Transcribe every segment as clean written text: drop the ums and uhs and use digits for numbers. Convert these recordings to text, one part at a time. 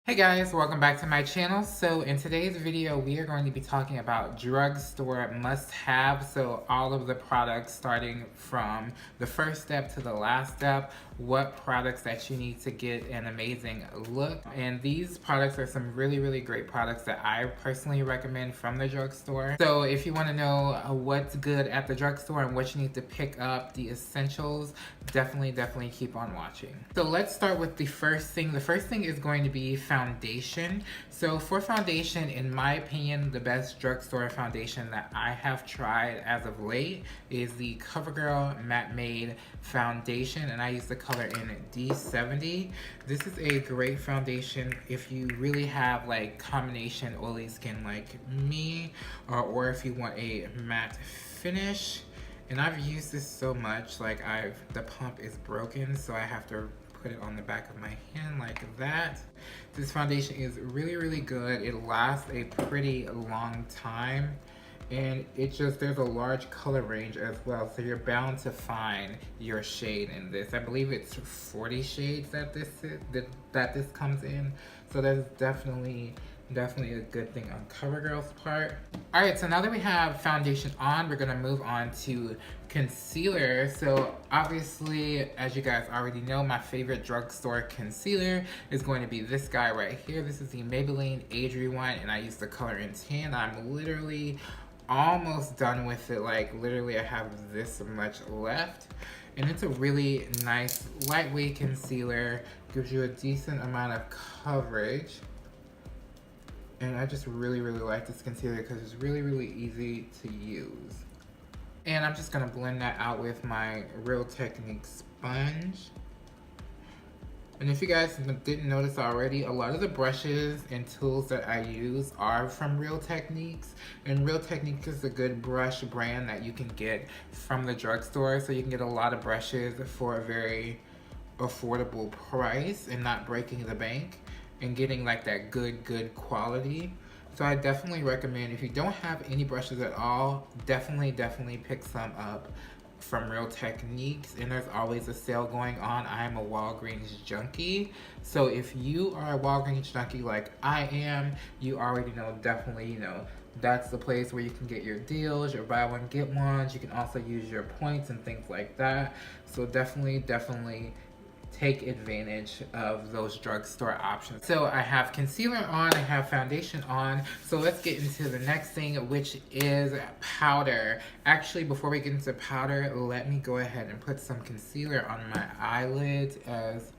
Hey guys, welcome back to my channel. So in today's video, we are going to be talking about drugstore must-have. So all of the products starting from the first step to the last step, what products that you need to get an amazing look. And these products are some really great products that I personally recommend from the drugstore. So if you want to know what's good at the drugstore and what you need to pick up, the essentials, definitely keep on watching. So let's start with the first thing. The first thing is going to be foundation. So for foundation, in my opinion, the best drugstore foundation that I have tried as of late is the CoverGirl Matte Made Foundation, and I use the color in D70. This is a great foundation if you really have like combination oily skin like me, or if you want a matte finish. And I've used this so much, like the pump is broken, so I have to put it on the back of my hand like that. This foundation is really good. It lasts a pretty long time, and there's a large color range as well, so you're bound to find your shade in this. I believe it's 40 shades that this comes in, so that's definitely a good thing on CoverGirl's part. Alright, so now that we have foundation on, we're gonna move on to concealer. So obviously, as you guys already know, my favorite drugstore concealer is going to be this guy right here. This is the Maybelline Age Rewind, and I use the color in tan. I'm literally almost done with it. Like literally I have this much left, and it's a really nice lightweight concealer, gives you a decent amount of coverage. And I just really like this concealer because it's really easy to use. And I'm just gonna blend that out with my Real Technique sponge. And if you guys didn't notice already, a lot of the brushes and tools that I use are from Real Techniques. And Real Techniques is a good brush brand that you can get from the drugstore. So you can get a lot of brushes for a very affordable price and not breaking the bank, and getting like that good quality. So I definitely recommend, if you don't have any brushes at all, definitely pick some up from Real Techniques. And there's always a sale going on. I am a Walgreens junkie, so if you are a Walgreens junkie like I am, you already know, definitely that's the place where you can get your deals, your buy one get ones. You can also use your points and things like that. So definitely take advantage of those drugstore options. So I have concealer on, I have foundation on, so let's get into the next thing, which is powder. Actually, before we get into powder, let me go ahead and put some concealer on my eyelids as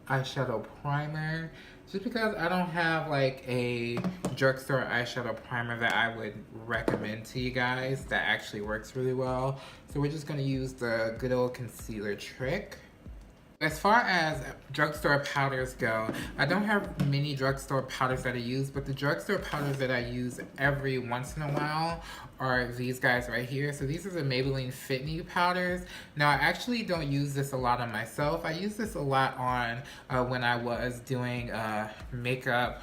eyeshadow primer, just because I don't have like a drugstore eyeshadow primer that I would recommend to you guys that actually works really well. So we're just gonna use the good old concealer trick. As far as drugstore powders go, I don't have many drugstore powders that I use, but the drugstore powders that I use every once in a while are these guys right here. So these are the Maybelline Fit Me powders. Now I actually don't use this a lot on myself. I use this a lot on when I was doing makeup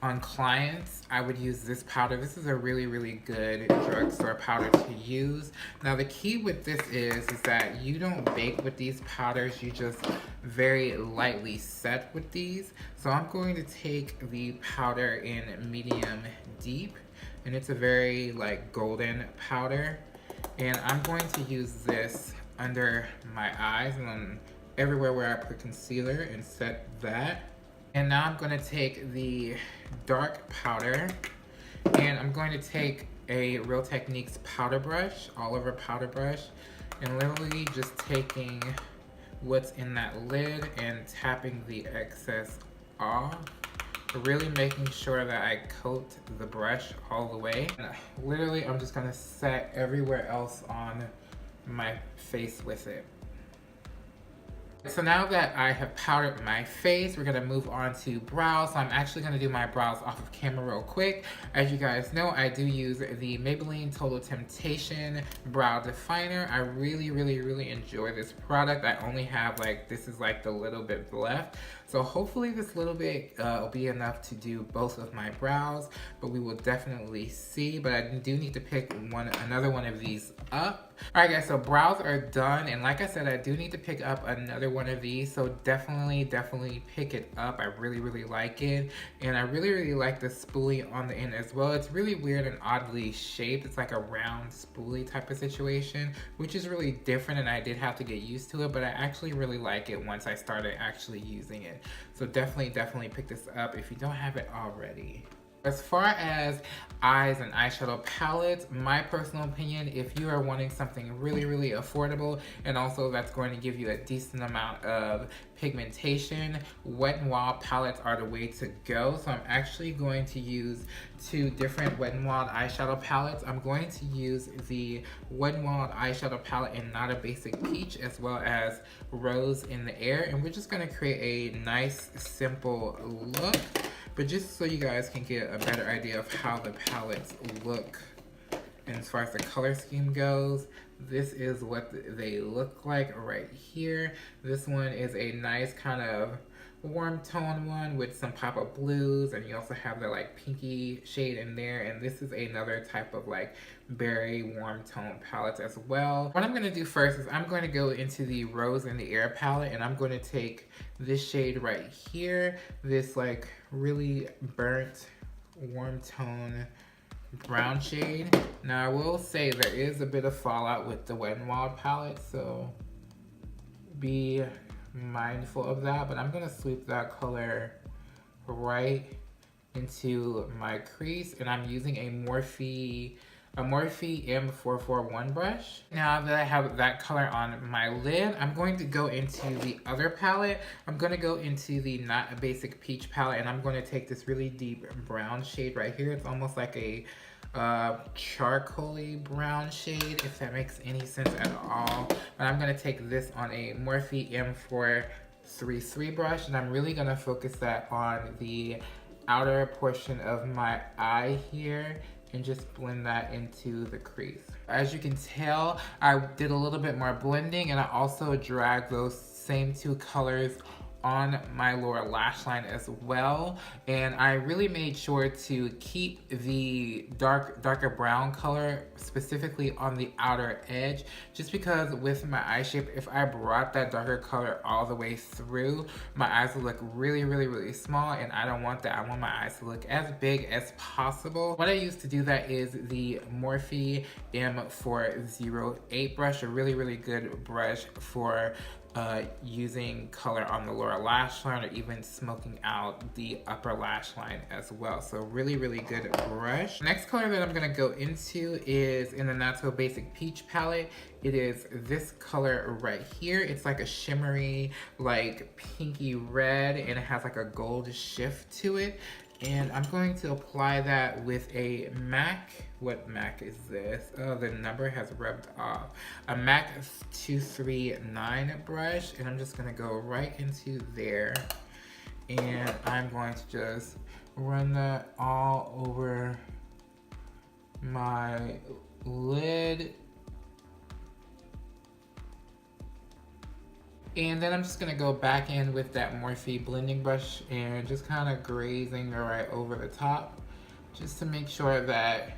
on clients. I would use this powder. This is a really good drugstore powder to use. Now the key with this is that you don't bake with these powders, you just very lightly set with these. So I'm going to take the powder in medium deep, and it's a very like golden powder, and I'm going to use this under my eyes and then everywhere where I put concealer and set that. And now I'm going to take the dark powder, and I'm going to take a Real Techniques powder brush, all over powder brush, and literally just taking what's in that lid and tapping the excess off, really making sure that I coat the brush all the way. And literally I'm just going to set everywhere else on my face with it. So now that I have powdered my face, we're gonna move on to brows. So I'm actually gonna do my brows off of camera real quick. As you guys know, I do use the Maybelline Total Temptation Brow Definer. I really enjoy this product. I only have this is like the little bit left. So hopefully this little bit will be enough to do both of my brows, but we will definitely see. But I do need to pick another one of these up. Alright guys, so brows are done, and like I said, I do need to pick up another one of these, so definitely pick it up. I really like it, and I really like the spoolie on the end as well. It's really weird and oddly shaped. It's like a round spoolie type of situation, which is really different, and I did have to get used to it, but I actually really like it once I started actually using it. So definitely pick this up if you don't have it already. As far as eyes and eyeshadow palettes, my personal opinion, if you are wanting something really affordable and also that's going to give you a decent amount of pigmentation, Wet n Wild palettes are the way to go. So I'm actually going to use two different Wet n Wild eyeshadow palettes. I'm going to use the Wet n Wild eyeshadow palette in Not a Basic Peach as well as Rose in the Air, and we're just going to create a nice simple look. But just so you guys can get a better idea of how the palettes look, and as far as the color scheme goes, this is what they look like right here. This one is a nice kind of warm tone one with some pop-up blues, and you also have the like pinky shade in there, and this is another type of like berry warm tone palette as well. What I'm going to do first is I'm going to go into the Rose in the Air palette, and I'm going to take this shade right here, this like really burnt warm tone brown shade. Now I will say there is a bit of fallout with the Wet n Wild palette, so be mindful of that, but I'm gonna sweep that color right into my crease, and I'm using a Morphe M441 brush. Now that I have that color on my lid, I'm going to go into the other palette. I'm going to go into the Not a Basic Peach palette, and I'm going to take this really deep brown shade right here. It's almost like a charcoaly brown shade, if that makes any sense at all. But I'm going to take this on a Morphe M433 brush, and I'm really going to focus that on the outer portion of my eye here and just blend that into the crease. As you can tell, I did a little bit more blending, and I also dragged those same two colors on my lower lash line as well, and I really made sure to keep the darker brown color specifically on the outer edge, just because with my eye shape, if I brought that darker color all the way through, my eyes will look really small, and I don't want that. I want my eyes to look as big as possible. What I use to do that is the Morphe M408 brush, a really good brush for using color on the lower lash line, or even smoking out the upper lash line as well. So really good brush. Next color that I'm gonna go into is in the Not So Basic Peach palette. It is this color right here. It's like a shimmery, like pinky red, and it has like a gold shift to it. And I'm going to apply that with a MAC. What MAC is this? Oh, the number has rubbed off. A MAC 239 brush, and I'm just gonna go right into there. And I'm going to just run that all over my lid. And then I'm just gonna go back in with that Morphe blending brush and just kind of grazing right over the top, just to make sure that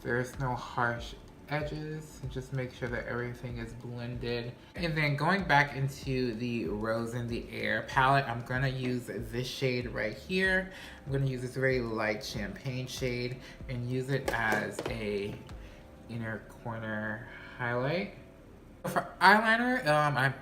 there's no harsh edges, and just make sure that everything is blended. And then going back into the Rose in the Air palette, I'm gonna use this shade right here. I'm gonna use this very light champagne shade and use it as a inner corner highlight. For eyeliner,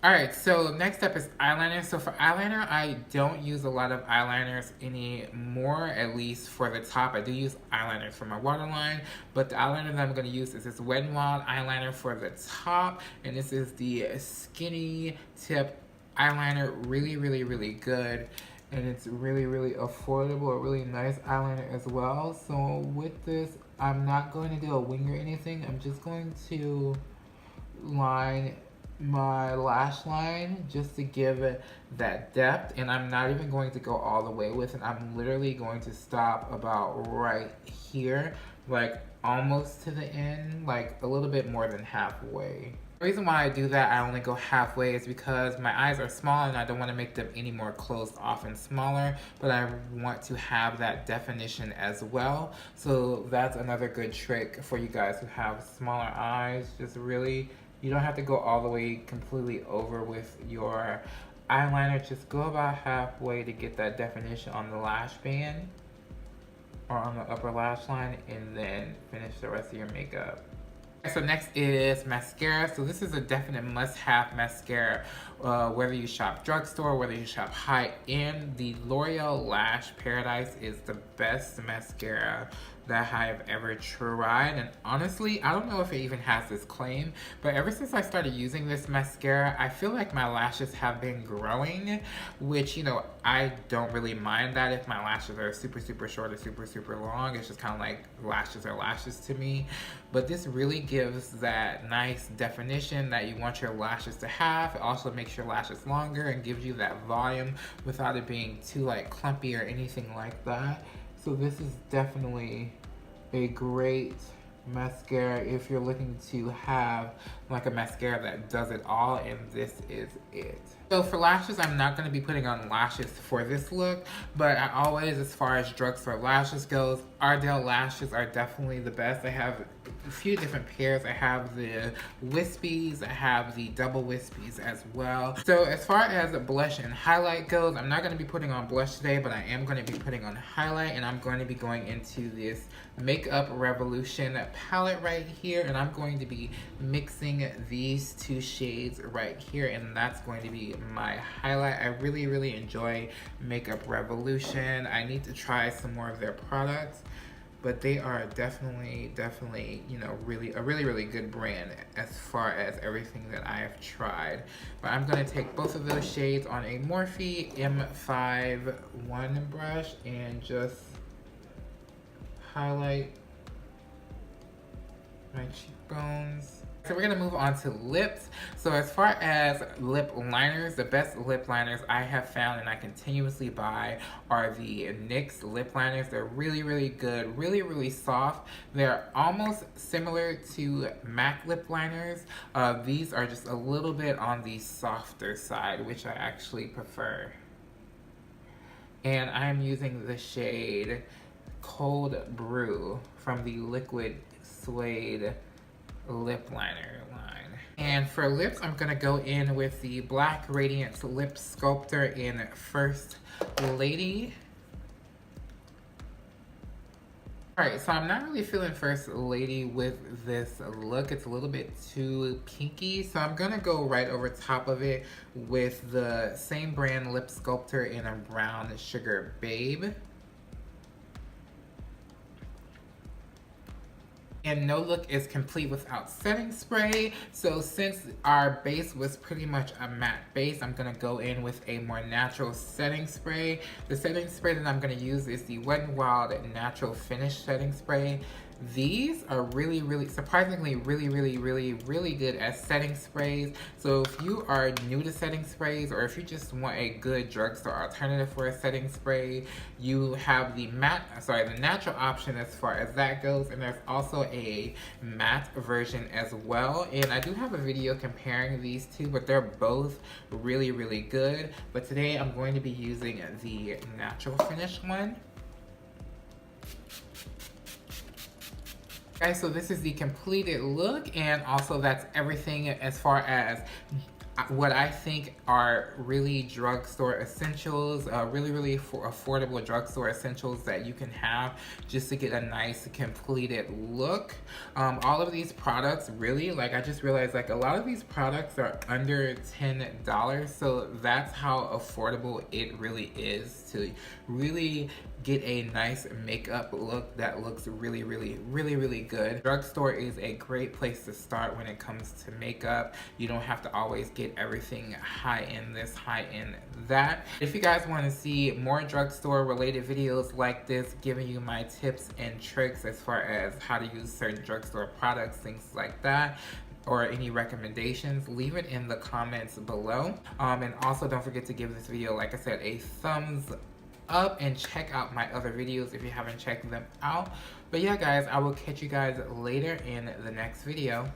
Alright, so next up is eyeliner. So for eyeliner, I don't use a lot of eyeliners anymore, at least for the top. I do use eyeliners for my waterline, but the eyeliner that I'm going to use is this Wet n Wild eyeliner for the top, and this is the skinny tip eyeliner. Really good, and it's really affordable, a really nice eyeliner as well. So with this, I'm not going to do a wing or anything. I'm just going to line my lash line just to give it that depth, and I'm not even going to go all the way with it. I'm literally going to stop about right here, like almost to the end, like a little bit more than halfway. The reason why I do that, I only go halfway, is because my eyes are small and I don't want to make them any more closed off and smaller, but I want to have that definition as well. So that's another good trick for you guys who have smaller eyes. Just really You don't have to go all the way completely over with your eyeliner. Just go about halfway to get that definition on the lash band or on the upper lash line, and then finish the rest of your makeup. So next is mascara. So this is a definite must-have mascara. Whether you shop drugstore, whether you shop high-end, the L'Oreal Lash Paradise is the best mascara that I have ever tried. And honestly, I don't know if it even has this claim, but ever since I started using this mascara, I feel like my lashes have been growing, which, you know, I don't really mind that if my lashes are super, super short or super, super long. It's just kind of like lashes are lashes to me. But this really gives that nice definition that you want your lashes to have. It also makes your lashes longer and gives you that volume without it being too like clumpy or anything like that. So this is definitely a great mascara if you're looking to have like a mascara that does it all, and this is it. So for lashes, I'm not going to be putting on lashes for this look, but I always, as far as drugstore lashes goes, Ardell lashes are definitely the best. I have a few different pairs. I have the wispies, I have the double wispies as well. So as far as blush and highlight goes, I'm not going to be putting on blush today, but I am going to be putting on highlight, and I'm going to be going into this Makeup Revolution palette right here, and I'm going to be mixing these two shades right here, and that's going to be my highlight. I really, really enjoy Makeup Revolution. I need to try some more of their products, but they are definitely, you know, a really good brand as far as everything that I have tried. But I'm gonna take both of those shades on a Morphe M51 brush and just highlight my cheekbones. So we're gonna move on to lips. So as far as lip liners, the best lip liners I have found and I continuously buy are the NYX lip liners. They're really good, really soft. They're almost similar to MAC lip liners. These are just a little bit on the softer side, which I actually prefer. And I'm using the shade Cold Brew from the Liquid Suede lip liner line. And for lips, I'm gonna go in with the Black Radiance Lip Sculptor in First Lady. Alright, so I'm not really feeling First Lady with this look. It's a little bit too pinky, so I'm gonna go right over top of it with the same brand lip sculptor in a brown Sugar Babe. And no look is complete without setting spray. So since our base was pretty much a matte base, I'm gonna go in with a more natural setting spray. The setting spray that I'm gonna use is the Wet n Wild Natural Finish Setting Spray. These are surprisingly really good at setting sprays. So if you are new to setting sprays, or if you just want a good drugstore alternative for a setting spray, you have the natural option as far as that goes, and there's also a matte version as well. And I do have a video comparing these two, but they're both really good. But today I'm going to be using the natural finish one. Guys, so this is the completed look, and also that's everything as far as what I think are really drugstore essentials, really affordable drugstore essentials that you can have just to get a nice completed look. All of these products really, like, I just realized, like, a lot of these products are under $10, so that's how affordable it really is to really get a nice makeup look that looks really good. Drugstore is a great place to start when it comes to makeup. You don't have to always get everything high end this, high end that. If you guys want to see more drugstore related videos like this, giving you my tips and tricks as far as how to use certain drugstore products, things like that, or any recommendations, leave it in the comments below. And also don't forget to give this video, like I said, a thumbs up, and check out my other videos if you haven't checked them out. But yeah guys, I will catch you guys later in the next video.